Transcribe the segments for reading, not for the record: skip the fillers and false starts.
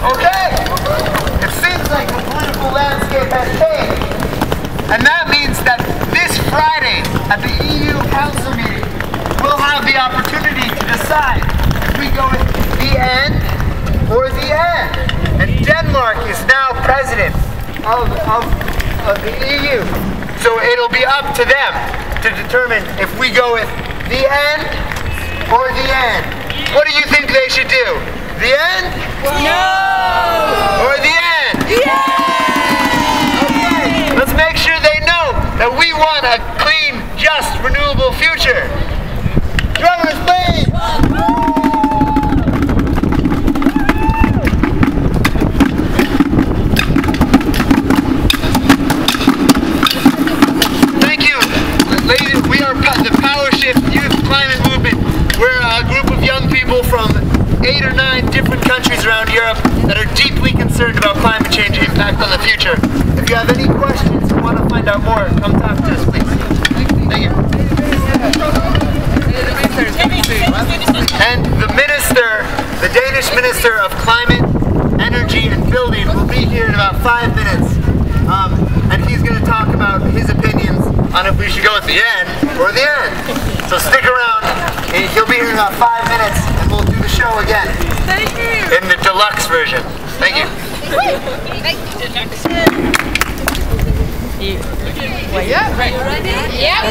Okay. It seems like the political landscape has changed. And that means that this Friday at the EU Council meeting, we'll have the opportunity to decide if we go with the end or the end. And Denmark is now president of the EU. So it'll be up to them to determine if we go with the end or the end. What do you think they should do? The end? No! Or the end? Yeah! Okay, let's make sure they know that we want a clean, just, renewable future. Drummers, please! Thank you. Ladies, we are the Power Shift Youth Climate Movement. We're a group of young people from 8 or 9 different countries around Europe that are deeply concerned about climate change impact on the future. If you have any questions and want to find out more, come talk to us, please. Thank you. And the minister, the Danish Minister of Climate, Energy and Building will be here in about 5 minutes. And he's going to talk about his opinions on if we should go with the end or the end. So stick around. He'll be here in about 5 minutes and we'll do the show again. Thank you. In the deluxe version. Thank you. Yeah. Ready? Yeah.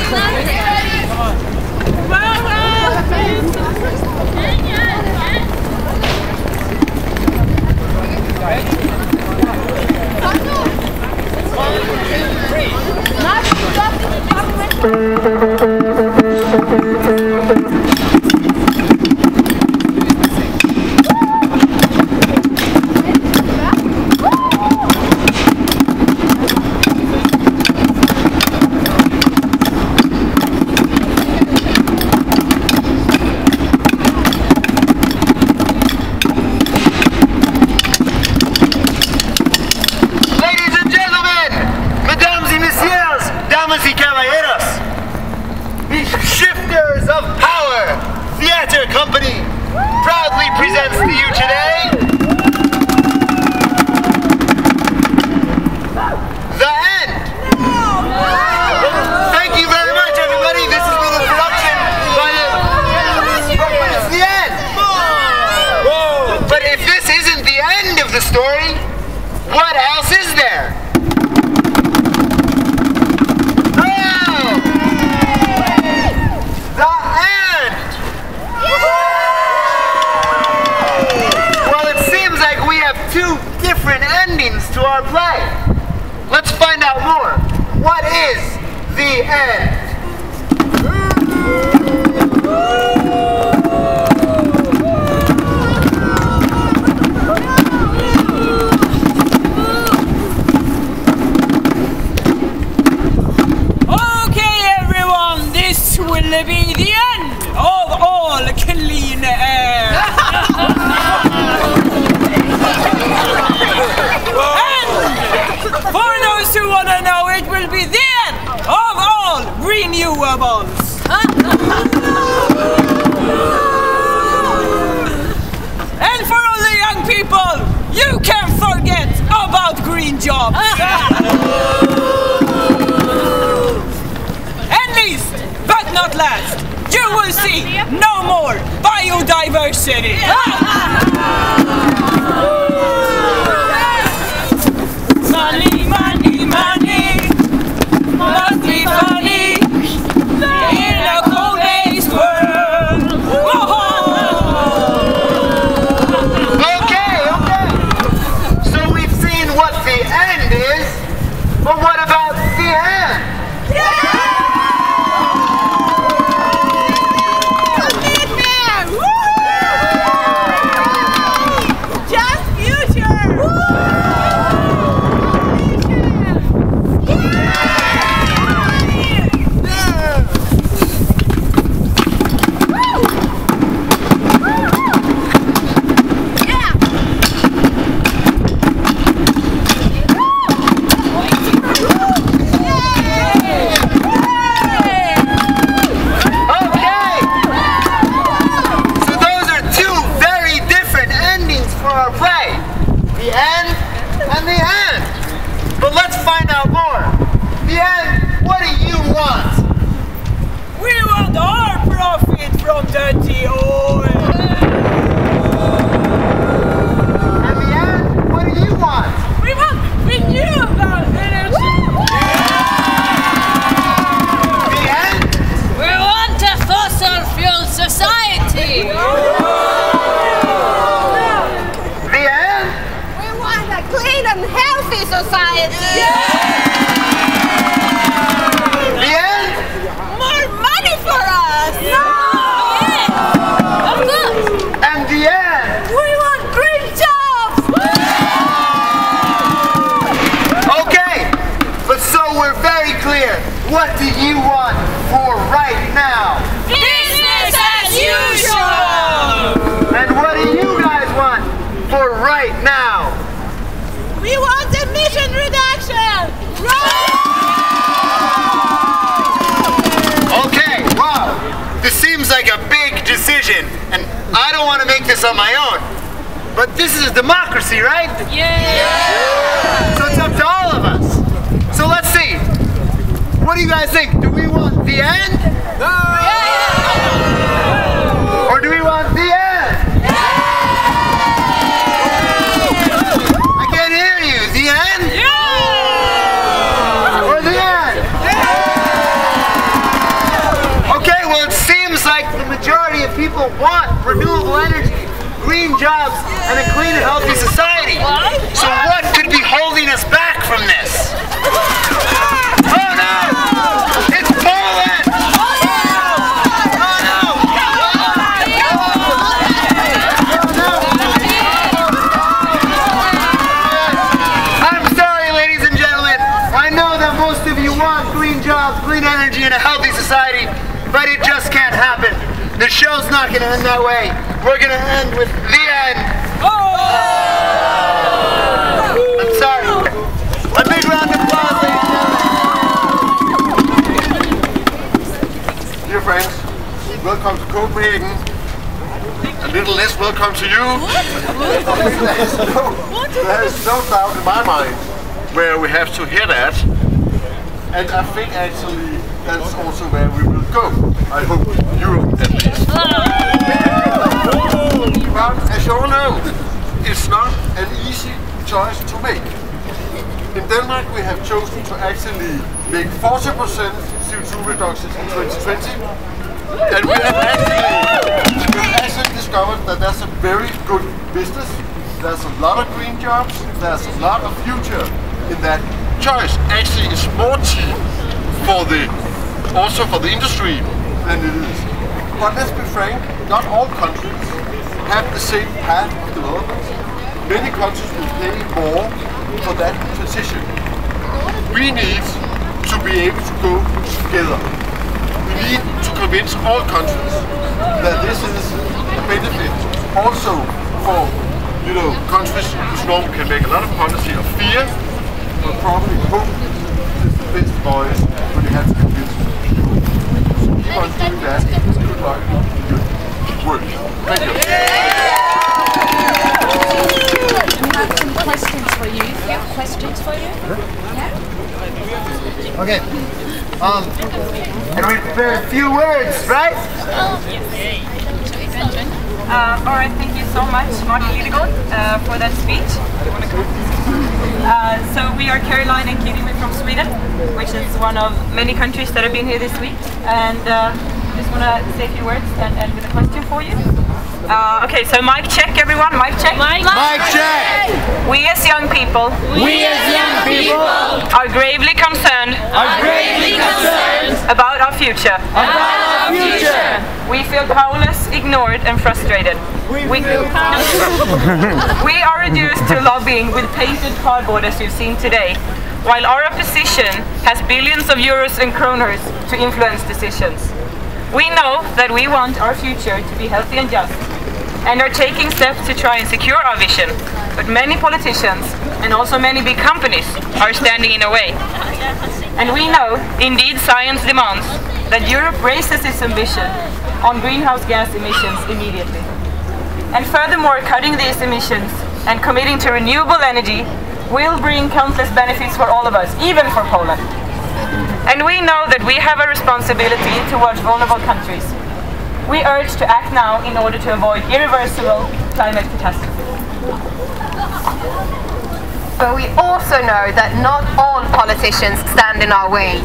Company proudly presents to you today The End. Thank you very much, everybody. This has been a production by it's the end. Whoa. But if this isn't the end of the story, what else is there? Two different endings to our play. Let's find out more. What is the end? Okay, everyone, this will be the end of all clean air. For those who want to know, it will be the end of all renewables. And for all the young people, you can forget about green jobs. And least, but not last, you will see no more biodiversity. Money, money, money, must be funny in a coal-based world. Okay. So we've seen what the end is, but what about the end? Just find out more. Leanne, what do you want? We want our profit from dirty oil. And Leanne, what do you want? We want renewable energy. Leanne? We want a fossil fuel society. Leanne? We want a clean and healthy society. Leanne? More money for us. Of course. And Leanne? We want green jobs. Okay, but so we're very clear. What do you want for right now? Business as usual. And what do you guys want for right now? We want emission reduction. Okay, wow. This seems like a big decision, and I don't want to make this on my own. But this is a democracy, right? Yeah. So it's up to all of us. So let's see. What do you guys think? Do we want the end? Or do we want the end? I can't hear you. The end? Or the end? Okay, well it seems like the majority of people want renewable energy, green jobs, and a clean and healthy society. So what could be holding us back from this? Oh no! It's Poland! Oh no! I'm sorry, ladies and gentlemen. I know that most of you want green jobs, clean energy, and a healthy society, but it just can't happen. The show's not going to end that way. We're going to end with the end. I'm sorry. A big round of applause, ladies and gentlemen. Dear friends, welcome to Copenhagen. A little less welcome to you. There is no doubt in my mind where we have to head at. And I think actually that's also where we will go. I hope Europe at least. But as you all know, it's not an easy choice to make. In Denmark we have chosen to actually make 40% CO2 reductions in 2020. And we have actually discovered that that's a very good business. There's a lot of green jobs, there's a lot of future in that choice. Actually it's more cheap for also for the industry than it is. But let's be frank, not all countries have the same path of development. Many countries will pay more for that transition. We need to be able to go together. We need to convince all countries that this is a benefit also for countries whose normally can make a lot of policy of fear, but probably hope is the best voice when you have to convince people. So keep on doing that. Good luck. Good work. Thank you. We have some questions for you. We have questions for you. Yeah? Okay. And we prepared a few words, right? Alright, thank you so much, Martin Lidegaard, for that speech. So we are Caroline and Kitty from Sweden, which is one of many countries that have been here this week. And just want to say a few words and end with a question for you. Okay, so mic check everyone, mic check. Mic check! We as young people are gravely concerned about our future. We feel powerless, ignored and frustrated. We are reduced to lobbying with painted cardboard as you've seen today, while our opposition has billions of euros and kroners to influence decisions. We know that we want our future to be healthy and just, and are taking steps to try and secure our vision, but many politicians and also many big companies are standing in the way. And we know, indeed science demands, that Europe raises its ambition on greenhouse gas emissions immediately. And furthermore, cutting these emissions and committing to renewable energy will bring countless benefits for all of us, even for Poland. And we know that we have a responsibility towards vulnerable countries. We urge to act now in order to avoid irreversible climate catastrophe. But we also know that not all politicians stand in our way.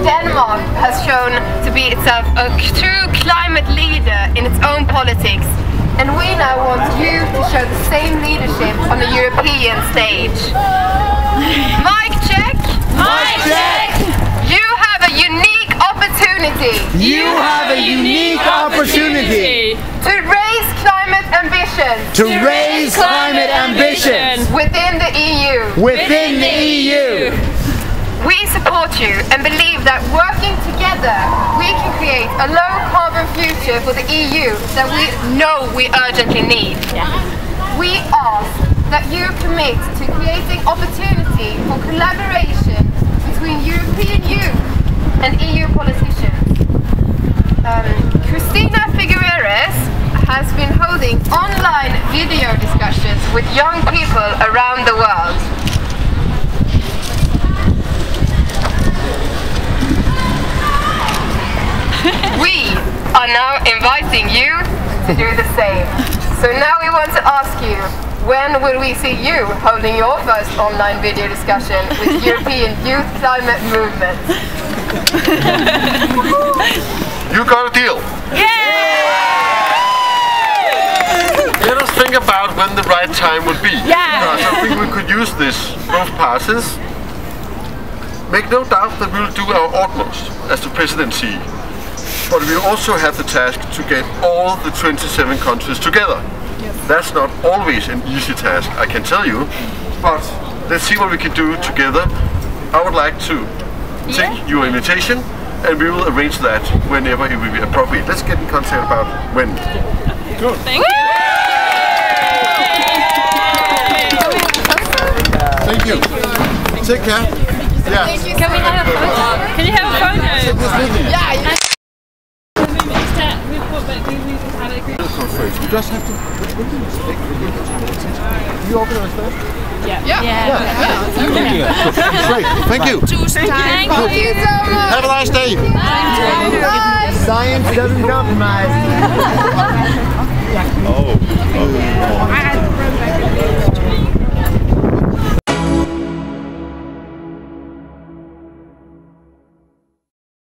Denmark has shown to be itself a true climate leader in its own politics, and we now want you to show the same leadership on the European stage. Mic check! Mic check! You have a unique opportunity! You have a unique opportunity to raise climate ambitions! to raise climate ambitions Within the EU! within the EU. We support you and believe that working together we can create a low carbon future for the EU that we know we urgently need. We ask that you commit to creating opportunity for collaboration between European youth and EU politicians. Christina Figueres has been holding online video discussions with young people around the world. We are now inviting you to do the same. So now we want to ask you, when will we see you holding your first online video discussion with European youth climate movement? You got a deal. Let us think about when the right time would be. Because I think we could use this, both parties. Make no doubt that we will do our utmost as the presidency. But we also have the task to get all the 27 countries together. That's not always an easy task, I can tell you. But let's see what we can do together. I would like to take your invitation and we will arrange that whenever it will be appropriate. Let's get in contact about when. Good. Thank you. Thank you. Take care. Yeah. Can we have a photo? Can you have a photo? Yeah. You just have to. You organize that? Great. Thank you. Thank you so much. Have a nice day. Science doesn't compromise. Oh.